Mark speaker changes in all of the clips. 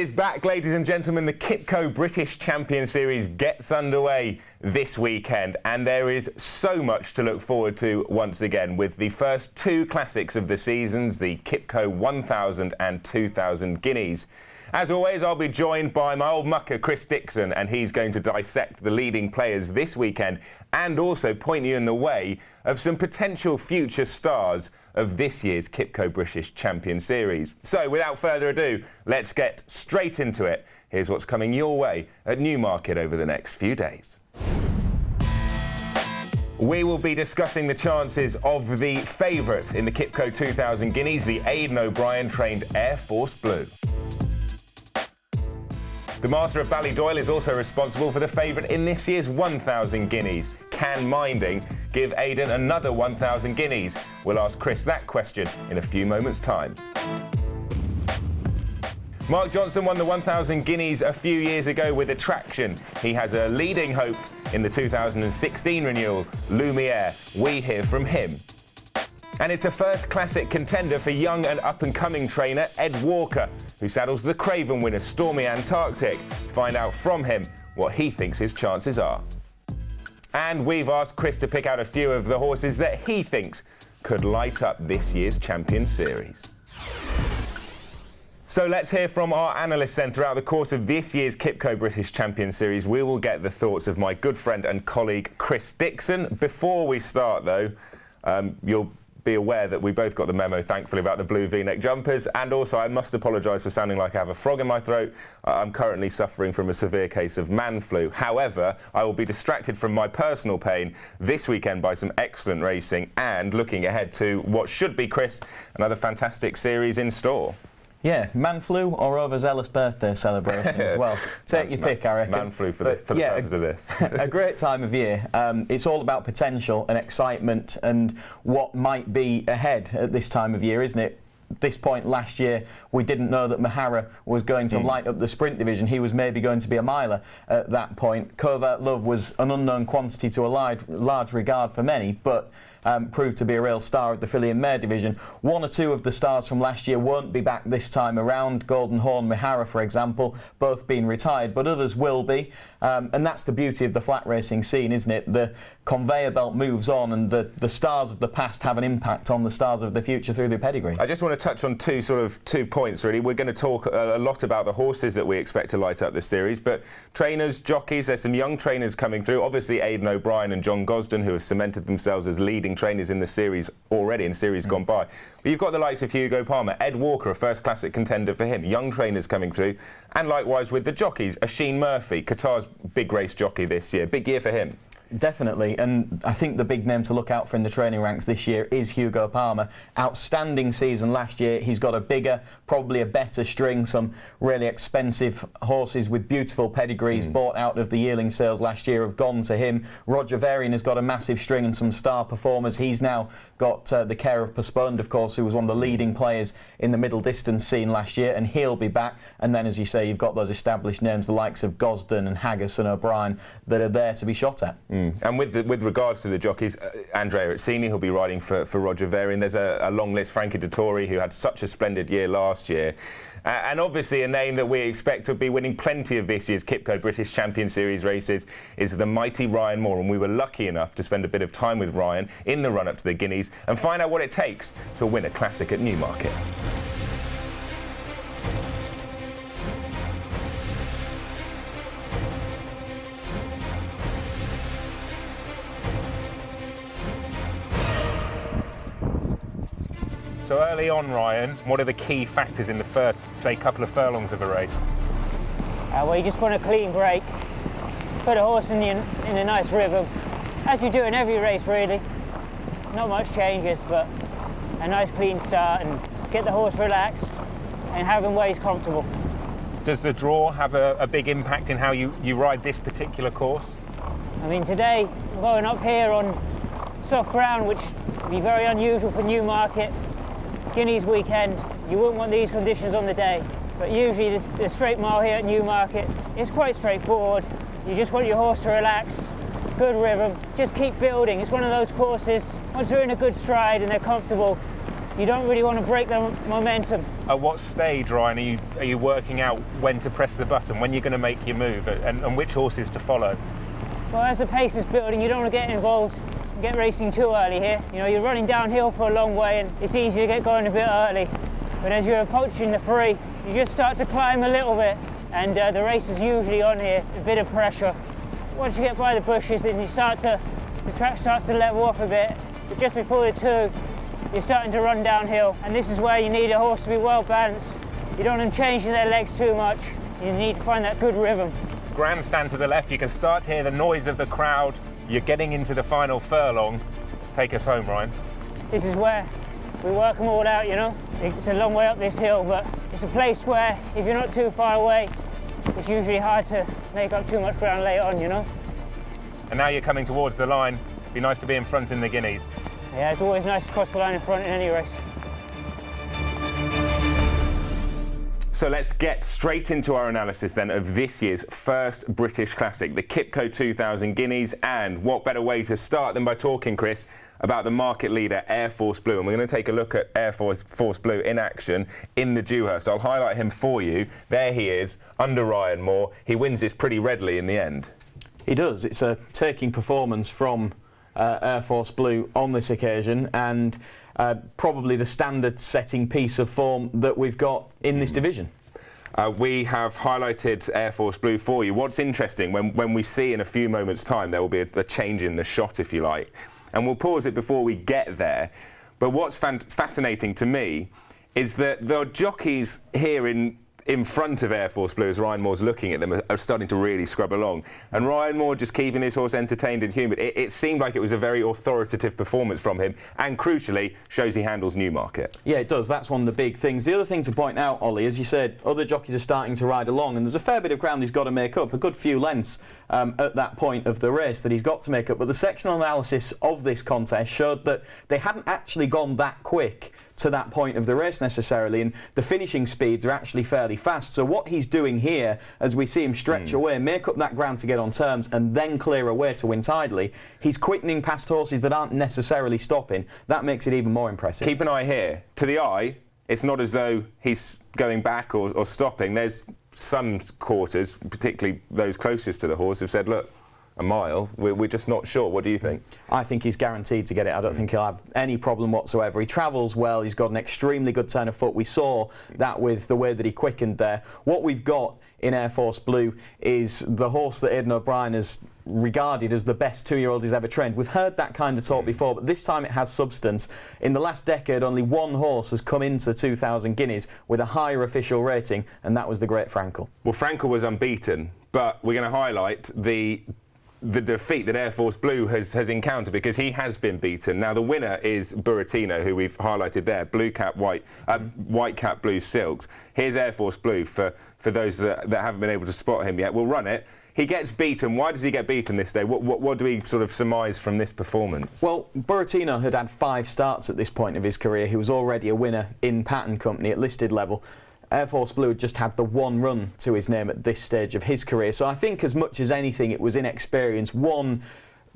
Speaker 1: is back, ladies and gentlemen. The QIPCO British Champion Series gets underway this weekend, and there is so much to look forward to once again with the first two classics of the seasons, the QIPCO 1000 and 2000 Guineas. As always, I'll be joined by my old mucker, Chris Dixon, and he's going to dissect the leading players this weekend and also point you in the way of some potential future stars of this year's QIPCO British Champion Series. So, without further ado, let's get straight into it. Here's what's coming your way at Newmarket over the next few days. We will be discussing the chances of the favourite in the QIPCO 2000 Guineas, the Aidan O'Brien trained Air Force Blue. The Master of Ballydoyle is also responsible for the favourite in this year's 1000 Guineas. Can Minding give Aidan another 1000 Guineas? We'll ask Chris that question in a few moments' time. Mark Johnston won the 1000 Guineas a few years ago with Attraction. He has a leading hope in the 2016 renewal, Lumiere. We hear from him. And it's a first classic contender for young and up-and-coming trainer Ed Walker, who saddles the Craven winner Stormy Antarctic. Find out from him what he thinks his chances are. And we've asked Chris to pick out a few of the horses that he thinks could light up this year's Champion Series. So let's hear from our analysts then. Throughout the course of this year's QIPCO British Champion Series, we will get the thoughts of my good friend and colleague Chris Dixon. Before we start though, you'll be aware that we both got the memo, thankfully, about the blue V-neck jumpers, and also I must apologise for sounding like I have a frog in my throat. I'm currently suffering from a severe case of man flu. However, I will be distracted from my personal pain this weekend by some excellent racing and looking ahead to what should be, Chris, another fantastic series in store. Yeah, man flu or overzealous birthday celebration as well. Take your pick, I reckon. Man flu for the purpose of this.
Speaker 2: A great time of year. It's all about potential and excitement and what might be ahead at this time of year, isn't it? At this point last year, we didn't know that Mahara was going to light up the sprint division. He was maybe going to be a miler at that point. Covert Love was an unknown quantity to a large regard for many, but proved to be a real star of the filly and mare division. One or two of the stars from last year won't be back this time around. Golden Horn, Mahara, for example, both being retired, but others will be. And that's the beauty of the flat racing scene, isn't it? The conveyor belt moves on, and the stars of the past have an impact on the stars of the future through their pedigree.
Speaker 1: I just want to touch on two points, really. We're going to talk a lot about the horses that we expect to light up this series, but trainers, jockeys, there's some young trainers coming through. Obviously, Aidan O'Brien and John Gosden, who have cemented themselves as leading trainers in the series already, in series gone by. But you've got the likes of Hugo Palmer, Ed Walker, a first classic contender for him, young trainers coming through, and likewise with the jockeys, Oisin Murphy, Qatar's big race jockey this year. Big year for him.
Speaker 2: Definitely, and I think the big name to look out for in the training ranks this year is Hugo Palmer. Outstanding season last year. He's got a bigger, probably a better string, some really expensive horses with beautiful pedigrees bought out of the yearling sales last year have gone to him. Roger Varian has got a massive string and some star performers. He's now got the care of Postponed, of course, who was one of the leading players in the middle distance scene last year, and he'll be back. And then, as you say, you've got those established names, the likes of Gosden and Haggis and O'Brien, that are there to be shot at.
Speaker 1: And with regards to the jockeys, Andrea Itzini, who'll be riding for Roger Varian. There's a long list. Frankie Dettori, who had such a splendid year last year. And obviously a name that we expect to be winning plenty of this year's QIPCO British Champion Series races is the mighty Ryan Moore. And we were lucky enough to spend a bit of time with Ryan in the run-up to the Guineas and find out what it takes to win a classic at Newmarket. So early on, Ryan, what are the key factors in the first, say, couple of furlongs of a race?
Speaker 3: Well, you just want a clean break, put a horse in a nice rhythm, as you do in every race, really. Not much changes, but a nice clean start and get the horse relaxed and have him where he's comfortable.
Speaker 1: Does the draw have a big impact in how you ride this particular course?
Speaker 3: I mean, today, we're going up here on soft ground, which would be very unusual for Newmarket. Guineas weekend, you wouldn't want these conditions on the day, but usually the straight mile here at Newmarket is quite straightforward. You just want your horse to relax, good rhythm, just keep building. It's one of those courses, once they're in a good stride and they're comfortable, you don't really want to break the momentum.
Speaker 4: At what stage, Ryan, are you working out when to press the button, when you're going to make your move, and which horses to follow?
Speaker 3: Well, as the pace is building, you don't want to get involved, get racing too early here. You know, you're running downhill for a long way and it's easy to get going a bit early. But as you're approaching the free, you just start to climb a little bit, and the race is usually on here, a bit of pressure. Once you get by the bushes, then the track starts to level off a bit. But just before the two, you're starting to run downhill, and this is where you need a horse to be well balanced. You don't want them changing their legs too much. You need to find that good rhythm.
Speaker 4: Grandstand to the left, you can start to hear the noise of the crowd. You're getting into the final furlong. Take us home, Ryan.
Speaker 3: This is where we work them all out, you know. It's a long way up this hill, but it's a place where if you're not too far away, it's usually hard to make up too much ground later on, you know.
Speaker 4: And now you're coming towards the line. Be nice to be in front in the Guineas.
Speaker 3: Yeah, it's always nice to cross the line in front in any race.
Speaker 1: So let's get straight into our analysis then of this year's first British Classic, the QIPCO 2000 Guineas, and what better way to start than by talking, Chris, about the market leader, Air Force Blue. And we're going to take a look at Air Force Blue in action in the Dewhurst. I'll highlight him for you. There he is, under Ryan Moore. He wins this pretty readily in the end.
Speaker 2: He does. It's a taking performance from Air Force Blue on this occasion, and probably the standard-setting piece of form that we've got in this division.
Speaker 1: We have highlighted Air Force Blue for you. What's interesting, when we see in a few moments' time, there will be a change in the shot, if you like, and we'll pause it before we get there. But what's fascinating to me is that the jockeys here in front of Air Force Blue, as Ryan Moore's looking at them, are starting to really scrub along. And Ryan Moore just keeping his horse entertained and humoured. It seemed like it was a very authoritative performance from him, and crucially, shows he handles Newmarket.
Speaker 2: Yeah, it does. That's one of the big things. The other thing to point out, Ollie, as you said, other jockeys are starting to ride along, and there's a fair bit of ground he's got to make up, a good few lengths at that point of the race that he's got to make up. But the sectional analysis of this contest showed that they hadn't actually gone that quick to that point of the race necessarily, and the finishing speeds are actually fairly fast. So what he's doing here, as we see him stretch away, make up that ground to get on terms and then clear away to win tidily, he's quickening past horses that aren't necessarily stopping. That makes it even more impressive.
Speaker 1: Keep an eye here. To the eye, it's not as though he's going back or stopping. There's some quarters, particularly those closest to the horse, have said, look, a mile, we're just not sure. What do you think?
Speaker 2: I think he's guaranteed to get it. I don't think he'll have any problem whatsoever. He travels well, he's got an extremely good turn of foot. We saw that with the way that he quickened there. What we've got in Air Force Blue is the horse that Aidan O'Brien has regarded as the best two-year-old he's ever trained. We've heard that kind of talk before, but this time it has substance. In the last decade, only one horse has come into 2000 Guineas with a higher official rating, and that was the great Frankel.
Speaker 1: Well, Frankel was unbeaten, but we're going to highlight the defeat that Air Force Blue has encountered, because he has been beaten. Now the winner is Buratino, who we've highlighted there, blue cap, white cap, blue silks. Here's Air Force Blue for those that haven't been able to spot him yet. We'll run it. He gets beaten. Why does he get beaten this day? What do we sort of surmise from this performance?
Speaker 2: Well, Buratino had 5 starts at this point of his career. He was already a winner in Pattern Company at listed level. Air Force Blue had just had the one run to his name at this stage of his career. So I think as much as anything it was inexperience, one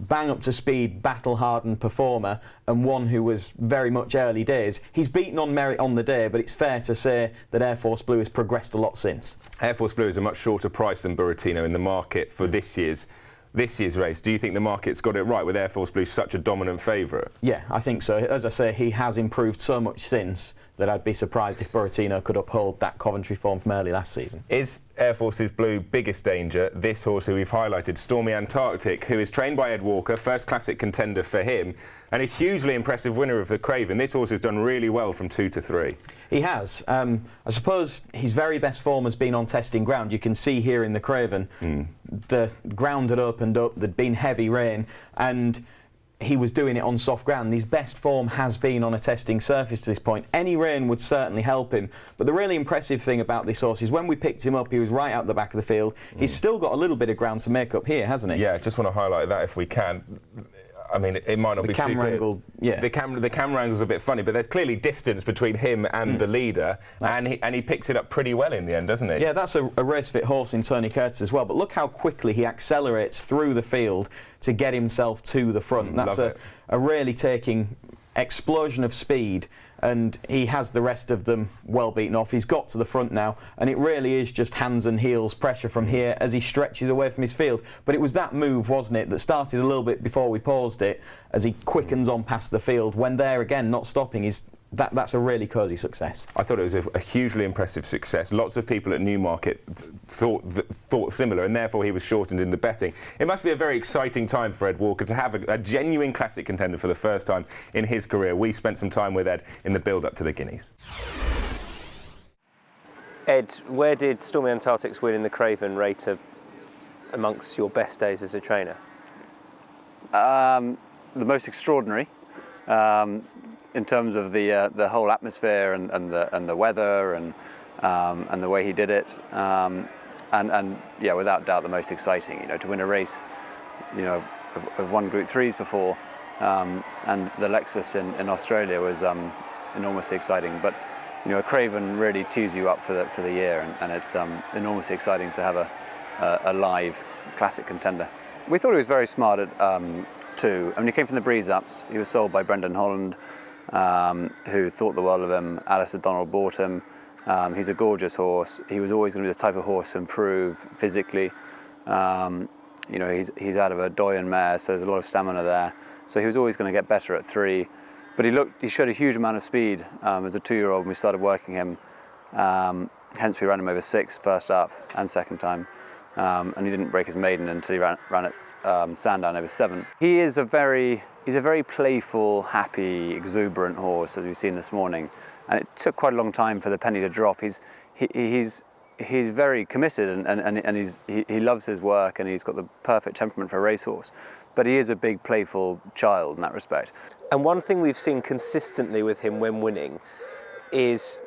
Speaker 2: bang up to speed, battle hardened performer, and one who was very much early days. He's beaten on merit on the day, but it's fair to say that Air Force Blue has progressed a lot since.
Speaker 1: Air Force Blue is a much shorter price than Buratino in the market for this year's race. Do you think the market's got it right with Air Force Blue such a dominant favourite?
Speaker 2: Yeah, I think so. As I say, he has improved so much since that I'd be surprised if Buratino could uphold that Coventry form from early last season.
Speaker 1: Is Air Force's Blue biggest danger this horse who we've highlighted, Stormy Antarctic, who is trained by Ed Walker, first classic contender for him, and a hugely impressive winner of the Craven? This horse has done really well from 2 to 3.
Speaker 2: He has. I suppose his very best form has been on testing ground. You can see here in the Craven, the ground had opened up, there'd been heavy rain, and he was doing it on soft ground. His best form has been on a testing surface to this point. Any rain would certainly help him. But the really impressive thing about this horse is when we picked him up, he was right out the back of the field. He's still got a little bit of ground to make up here, hasn't he?
Speaker 1: Yeah, just want to highlight that if we can. I mean, it might not be
Speaker 2: camera
Speaker 1: super.
Speaker 2: Angle, yeah.
Speaker 1: The camera angle's a bit funny, but there's clearly distance between him and the leader, and he picks it up pretty well in the end, doesn't he?
Speaker 2: Yeah, that's a race fit horse in Tony Curtis as well. But look how quickly he accelerates through the field to get himself to the front. That's a really taking explosion of speed and he has the rest of them well beaten off. He's got to the front now, and it really is just hands and heels pressure from here as he stretches away from his field. But it was that move, wasn't it, that started a little bit before we paused it, as he quickens on past the field. When there again, not stopping, that's a really cosy success.
Speaker 1: I thought it was a hugely impressive success. Lots of people at Newmarket thought similar, and therefore he was shortened in the betting. It must be a very exciting time for Ed Walker to have a genuine classic contender for the first time in his career. We spent some time with Ed in the build-up to the Guineas.
Speaker 5: Ed, where did Stormy Antarctic's win in the Craven rate amongst your best days as a trainer?
Speaker 6: The most extraordinary. In terms of the whole atmosphere and the weather and the way he did it, and yeah, without doubt the most exciting. To win a race, I've won Group 3s before, and the Lexus in Australia was enormously exciting. But a Craven really tees you up for the year, and it's enormously exciting to have a live classic contender. We thought he was very smart at 2. I mean, he came from the Breeze Ups. He was sold by Brendan Holland, who thought the world of him. Alistair Donald bought him. He's a gorgeous horse. He was always going to be the type of horse to improve physically. He's out of a Doyen mare, so there's a lot of stamina there. So he was always going to get better at 3. But he showed a huge amount of speed as a 2-year-old when we started working him. Hence we ran him over 6 first up and second time. And he didn't break his maiden until he ran at Sandown over 7. He's a very playful, happy, exuberant horse, as we've seen this morning, and it took quite a long time for the penny to drop. He's very committed, and he loves his work, and he's got the perfect temperament for a racehorse. But he is a big, playful child in that respect.
Speaker 5: And one thing we've seen consistently with him when winning is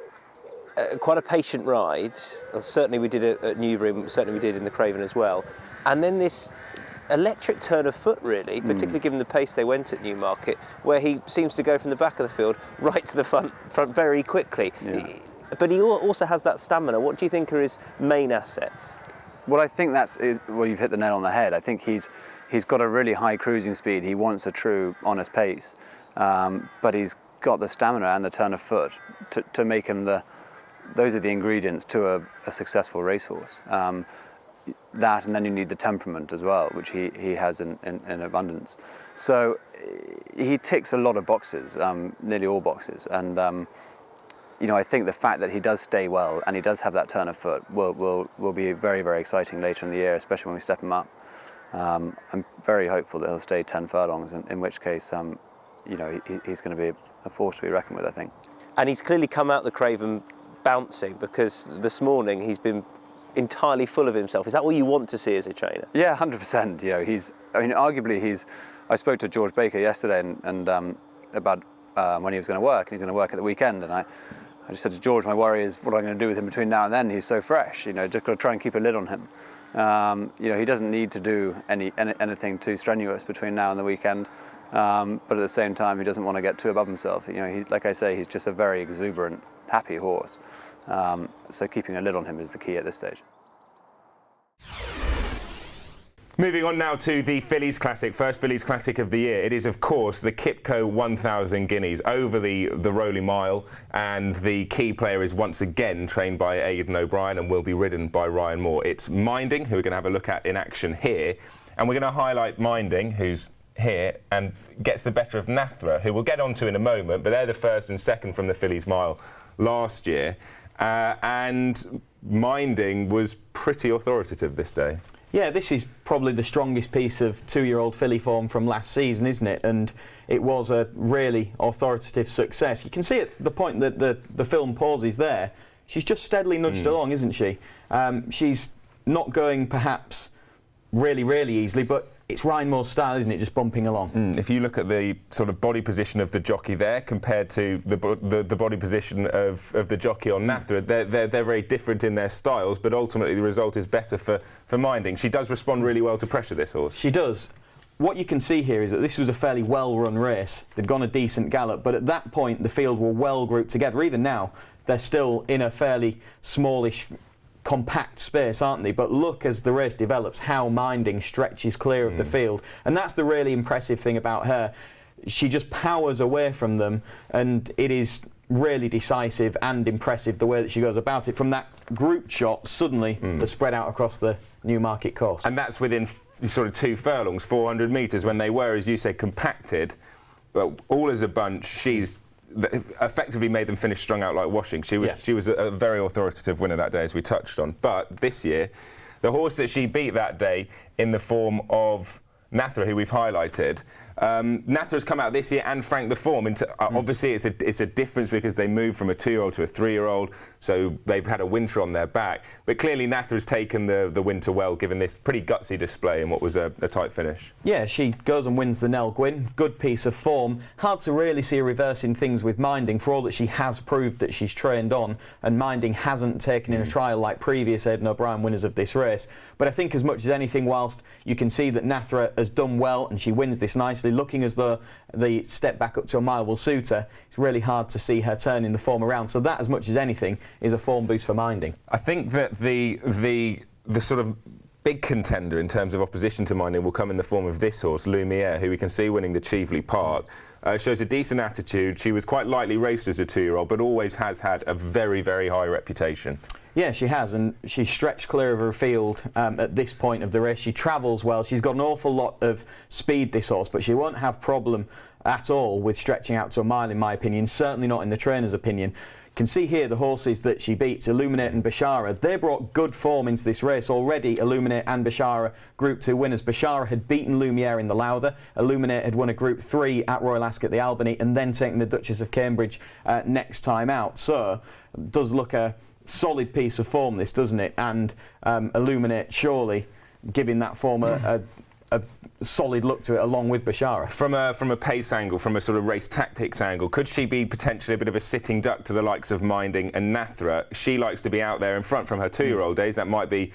Speaker 5: quite a patient ride. Certainly we did it at Newbury, certainly we did in the Craven as well. And then this electric turn of foot, really, particularly given the pace they went at Newmarket, where he seems to go from the back of the field right to the front very quickly. Yeah. But he also has that stamina. What do you think are his main assets?
Speaker 6: Well, I think you've hit the nail on the head. I think he's got a really high cruising speed. He wants a true, honest pace, but he's got the stamina and the turn of foot to make him those are the ingredients to a successful racehorse. That, and then you need the temperament as well, which he has in abundance. So he ticks a lot of boxes, nearly all boxes, and I think the fact that he does stay well and he does have that turn of foot will be very, very exciting later in the year, especially when we step him up. I'm very hopeful that he'll stay 10 furlongs, in which case he's going to be a force to be reckoned with, I think.
Speaker 5: And he's clearly come out the Craven bouncing, because this morning he's been entirely full of himself. Is that what you want to see as a trainer?
Speaker 6: Yeah, 100%. Arguably I spoke to George Baker yesterday and about when he was going to work, and he's going to work at the weekend, and I just said to George, my worry is what I'm going to do with him between now and then. He's so fresh, just got to try and keep a lid on him. He doesn't need to do anything too strenuous between now and the weekend, but at the same time he doesn't want to get too above himself. Like I say, he's just a very exuberant, happy horse. So keeping a lid on him is the key at this stage.
Speaker 1: Moving on now to the Fillies Classic, first Fillies Classic of the year. It is, of course, the QIPCO 1000 Guineas over the Rowley Mile, and the key player is once again trained by Aidan O'Brien and will be ridden by Ryan Moore. It's Minding, who we're going to have a look at in action here, and we're going to highlight Minding, who's here and gets the better of Nathra, who we'll get onto in a moment, but they're the first and second from the Fillies Mile last year. And Minding was pretty authoritative this day.
Speaker 2: Yeah, this is probably the strongest piece of 2-year-old filly form from last season, isn't it? And it was a really authoritative success. You can see at the point that the film pauses there, she's just steadily nudged along, isn't she? She's not going perhaps really, really easily, but it's Ryan Moore's style, isn't it, just bumping along?
Speaker 1: If you look at the sort of body position of the jockey there compared to the body position of the jockey on Nathra, they're very different in their styles, but ultimately the result is better for Minding. She does respond really well to pressure, this horse.
Speaker 2: She does. What you can see here is that this was a fairly well-run race. They'd gone a decent gallop, but at that point the field were well grouped together. Even now, they're still in a fairly smallish, compact space, aren't they? But look, as the race develops, how Minding stretches clear of the field, and that's the really impressive thing about her. She just powers away from them, and it is really decisive and impressive the way that she goes about it. From that group shot, suddenly the spread out across the Newmarket course.
Speaker 1: And that's within sort of 2 furlongs, 400 metres, when they were, as you say, compacted. Well, all as a bunch, she's effectively made them finish strung out like washing. She was a very authoritative winner that day, as we touched on. But this year, the horse that she beat that day in the form of Nathra, who we've highlighted, Nathra's come out this year and franked the form. Obviously, it's a difference because they moved from a 2-year-old to a 3-year-old, so they've had a winter on their back. But clearly, Nathra's taken the winter well, given this pretty gutsy display in what was a tight finish.
Speaker 2: Yeah, she goes and wins the Nell Gwyn. Good piece of form. Hard to really see her reversing things with Minding, for all that she has proved that she's trained on, and Minding hasn't taken in a trial like previous Aidan O'Brien winners of this race. But I think as much as anything, whilst you can see that Nathra has done well and she wins this nicely, looking as though the step back up to a mile will suit her, it's really hard to see her turning the form around. So that, as much as anything, is a form boost for Minding.
Speaker 1: I think that the sort of big contender in terms of opposition to Minding will come in the form of this horse, Lumiere, who we can see winning the Cheveley Park. Shows a decent attitude. She was quite lightly raced as a 2-year-old, but always has had a very, very high reputation.
Speaker 2: Yeah, she has, and she's stretched clear of her field at this point of the race. She travels well. She's got an awful lot of speed, this horse, but she won't have problem at all with stretching out to a mile, in my opinion. Certainly not in the trainer's opinion. Can see here the horses that she beats, Illuminate and Bashara. They brought good form into this race already. Illuminate and Bashara, Group 2 winners. Bashara had beaten Lumiere in the Lowther. Illuminate had won a Group 3 at Royal Ascot at the Albany, and then taken the Duchess of Cambridge next time out. So, does look a solid piece of form, this, doesn't it? And Illuminate surely giving that form a solid look to it, along with Bashara.
Speaker 1: From a pace angle, from a sort of race tactics angle, could she be potentially a bit of a sitting duck to the likes of Minding and Nathra? She likes to be out there in front from her 2-year-old days. That might be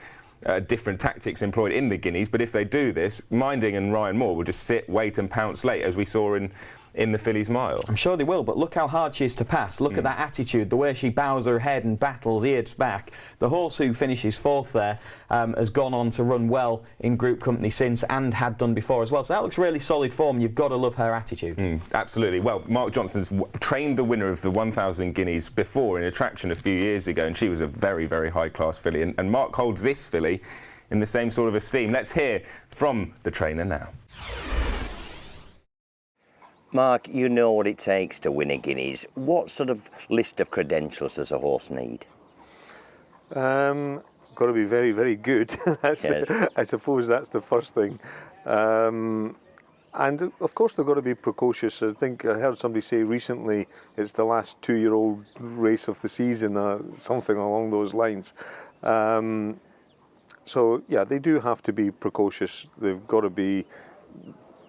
Speaker 1: different tactics employed in the Guineas, but if they do this, Minding and Ryan Moore will just sit, wait and pounce late, as we saw in the Fillies Mile.
Speaker 2: I'm sure they will, but look how hard she is to pass. Look at that attitude, the way she bows her head and battles ears back. The horse who finishes 4th there has gone on to run well in group company since, and had done before as well. So that looks really solid form. You've got to love her attitude.
Speaker 1: Absolutely. Well, Mark Johnston's trained the winner of the 1,000 Guineas before in Attraction a few years ago, and she was a very, very high-class filly. And Mark holds this filly in the same sort of esteem. Let's hear from the trainer now.
Speaker 7: Mark, you know what it takes to win a Guineas. What sort of list of credentials does a horse need?
Speaker 8: Got to be very, very good. I suppose that's the first thing. And of course they've got to be precocious. I think I heard somebody say recently it's the last 2-year-old race of the season, or something along those lines. So yeah, they do have to be precocious. They've got to be,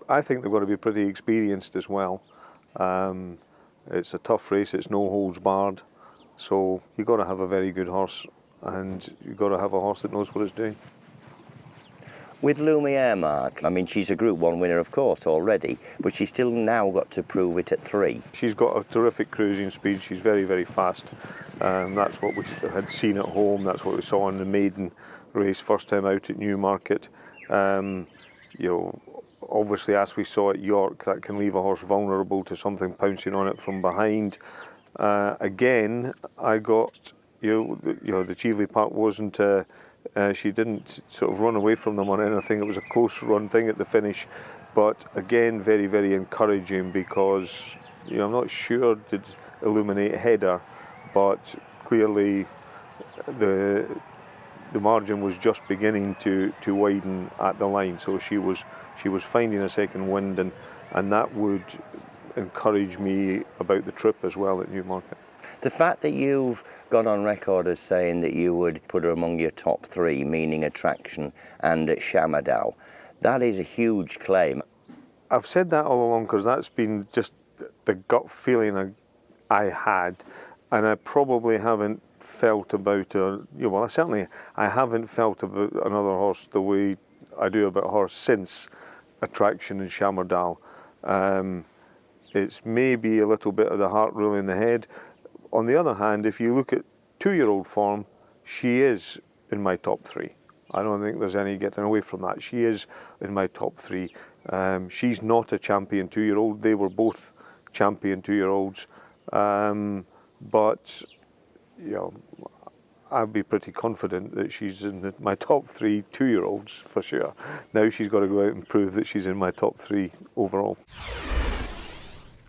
Speaker 8: I think they've got to be pretty experienced as well. It's a tough race, it's no holds barred, so you've got to have a very good horse, and you've got to have a horse that knows what it's doing.
Speaker 7: With Lumiere, Mark, I mean, she's a Group 1 winner, of course, already, but she's still now got to prove it at 3.
Speaker 8: She's got a terrific cruising speed, she's very, very fast. That's what we had seen at home, that's what we saw in the maiden race, first time out at Newmarket. You know, obviously, as we saw at York, that can leave a horse vulnerable to something pouncing on it from behind. Again, I got, the Cheveley Park wasn't, she didn't sort of run away from them on anything. It was a close run thing at the finish. But again, very, very encouraging, because, I'm not sure did Illuminate head her, but clearly the margin was just beginning to widen at the line, so she was finding a second wind, and that would encourage me about the trip as well at Newmarket.
Speaker 7: The fact that you've gone on record as saying that you would put her among your top 3, meaning Attraction and Shamadal, that is a huge claim.
Speaker 8: I've said that all along because that's been just the gut feeling I had, and I probably haven't felt about I haven't felt about another horse the way I do about a horse since Attraction and Shamadal. It's maybe a little bit of the heart ruling the head. On the other hand, if you look at 2-year-old form, she is in my top 3. I don't think there's any getting away from that. She is in my top 3. She's not a champion 2-year-old. They were both champion 2-year-olds. but you know, I'd be pretty confident that she's in my top 3 2-year-olds for sure. Now she's got to go out and prove that she's in my top 3 overall.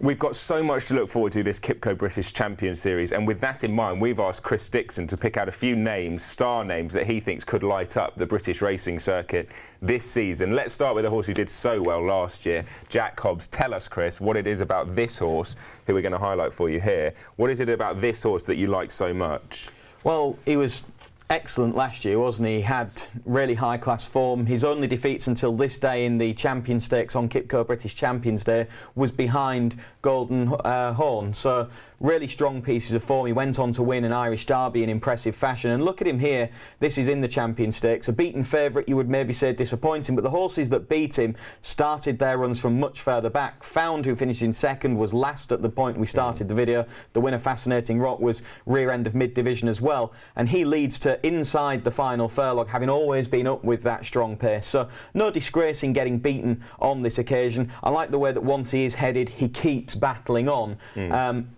Speaker 1: We've got so much to look forward to this QIPCO British Champion Series, and with that in mind, we've asked Chris Dixon to pick out a few names, star names, that he thinks could light up the British racing circuit this season. Let's start with a horse who did so well last year, Jack Hobbs. Tell us, Chris, what it is about this horse, who we're going to highlight for you here. What is it about this horse that you like so much?
Speaker 2: Well, he was excellent last year, wasn't he? He had really high-class form. His only defeats until this day in the Champion Stakes on QIPCO British Champions Day was behind Golden Horn. So really strong pieces of form. He went on to win an Irish Derby in impressive fashion. And look at him here. This is in the Champion Stakes. A beaten favourite, you would maybe say disappointing, but the horses that beat him started their runs from much further back. Found, who finished in second, was last at the point we started the video. The winner, Fascinating Rock, was rear end of mid-division as well. And he leads to inside the final furlong, having always been up with that strong pace. So no disgrace in getting beaten on this occasion. I like the way that once he is headed, he keeps battling on.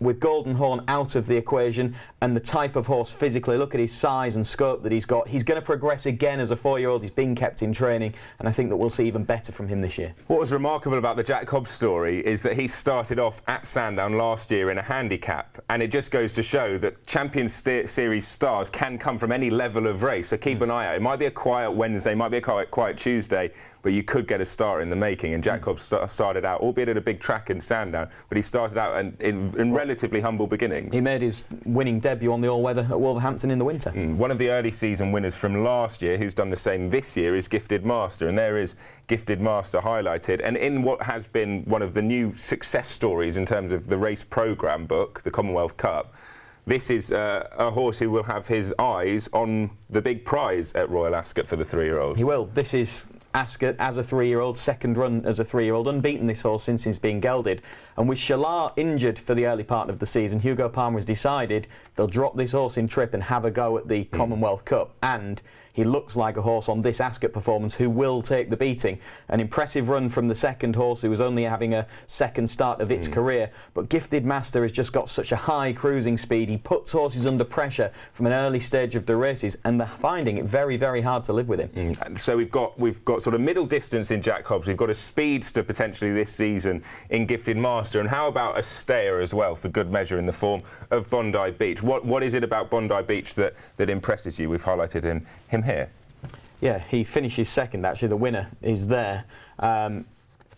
Speaker 2: With Golden Horn out of the equation and the type of horse physically, look at his size and scope that he's got. He's going to progress again as a 4-year-old. He's been kept in training, and I think that we'll see even better from him this year.
Speaker 1: What was remarkable about the Jack Hobbs story is that he started off at Sandown last year in a handicap, and it just goes to show that Champion Series stars can come from any level of race, so keep an eye out. It might be a quiet Wednesday, might be a quiet Tuesday, but you could get a star in the making. And Jack Hobbs started out, albeit at a big track in Sandown, but he started out in relatively humble beginnings.
Speaker 2: He made his winning debut on the all-weather at Wolverhampton in the winter.
Speaker 1: One of the early season winners from last year, who's done the same this year, is Gifted Master, and there is Gifted Master highlighted. And in what has been one of the new success stories in terms of the race programme book, the Commonwealth Cup, this is a horse who will have his eyes on the big prize at Royal Ascot for the 3-year-old.
Speaker 2: He will. This is Ascot as a 3-year-old, second run as a 3-year-old, unbeaten this horse since he's been gelded. And with Shalar injured for the early part of the season, Hugo Palmer has decided they'll drop this horse in trip and have a go at the Commonwealth Cup. And he looks like a horse on this Ascot performance who will take the beating. An impressive run from the second horse, who was only having a second start of its career. But Gifted Master has just got such a high cruising speed. He puts horses under pressure from an early stage of the races, and they're finding it very, very hard to live with him.
Speaker 1: And so we've got sort of middle distance in Jack Hobbs. We've got a speedster potentially this season in Gifted Master. And how about a stayer as well, for good measure, in the form of Bondi Beach? What is it about Bondi Beach that impresses you? We've highlighted him here.
Speaker 2: Yeah, he finishes second actually. The winner is there.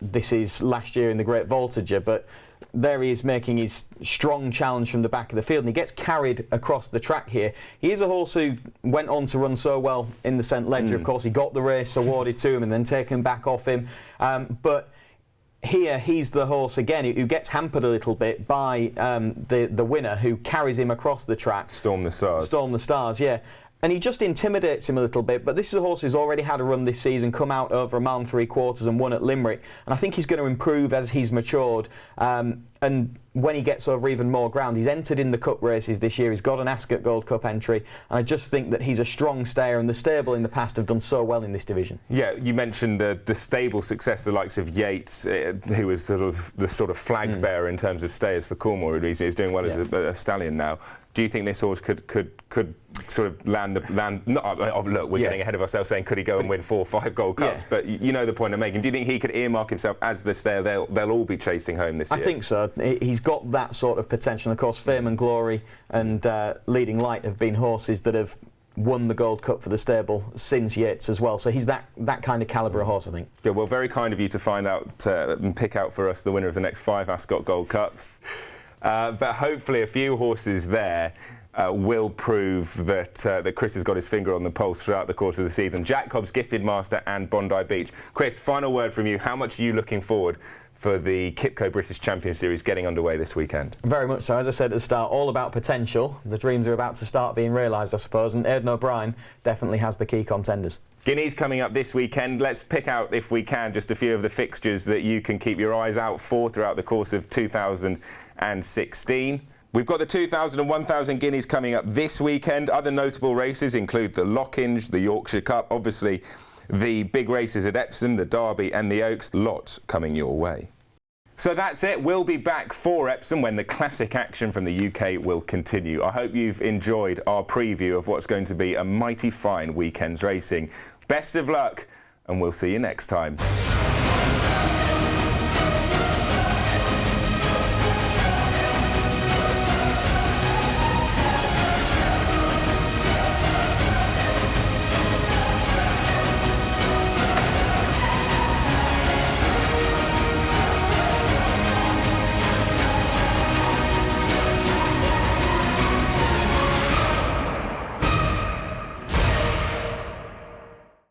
Speaker 2: This is last year in the Great Voltager, but there he is making his strong challenge from the back of the field, and he gets carried across the track here. He is a horse who went on to run so well in the St Leger. Of course, he got the race awarded to him and then taken back off him. But here he's the horse again who gets hampered a little bit by the winner, who carries him across the track.
Speaker 1: Storm the Stars.
Speaker 2: Storm the Stars, yeah. And he just intimidates him a little bit, but this is a horse who's already had a run this season, come out over a mile and 3/4 and won at Limerick, and I think he's going to improve as he's matured, and when he gets over even more ground. He's entered in the Cup races this year, he's got an Ascot Gold Cup entry, and I just think that he's a strong stayer, and the stable in the past have done so well in this division.
Speaker 1: Yeah, you mentioned the stable success, the likes of Yates, who was the sort of flag bearer in terms of stayers for Cornwall recently. He's doing well as a stallion now. Do you think this horse could sort of land? Look, we're getting ahead of ourselves saying could he go and win 4 or 5 Gold Cups? But you know the point I'm making. Do you think he could earmark himself as the stayer they'll all be chasing home this year?
Speaker 2: I think so. He's got that sort of potential. Of course, Fame and Glory and Leading Light have been horses that have won the Gold Cup for the stable since Yates as well. So he's that kind of calibre of horse, I think.
Speaker 1: Yeah, well, very kind of you to find out and pick out for us the winner of the next 5 Ascot Gold Cups. But hopefully a few horses there will prove that Chris has got his finger on the pulse throughout the course of the season. Jack Hobbs, Gifted Master and Bondi Beach. Chris, final word from you. How much are you looking forward for the QIPCO British Champion Series getting underway this weekend? Very
Speaker 2: much so. As I said at the start, all about potential. The dreams are about to start being realised, I suppose, and Aidan O'Brien definitely has the key contenders.
Speaker 1: Guineas coming up this weekend. Let's pick out, if we can, just a few of the fixtures that you can keep your eyes out for throughout the course of 2016. We've got the 2,000 and 1,000 Guineas coming up this weekend. Other notable races include the Lockinge, the Yorkshire Cup, obviously the big races at Epsom, the Derby and the Oaks. Lots coming your way. So that's it. We'll be back for Epsom when the classic action from the UK will continue. I hope you've enjoyed our preview of what's going to be a mighty fine weekend's racing. Best of luck, and we'll see you next time.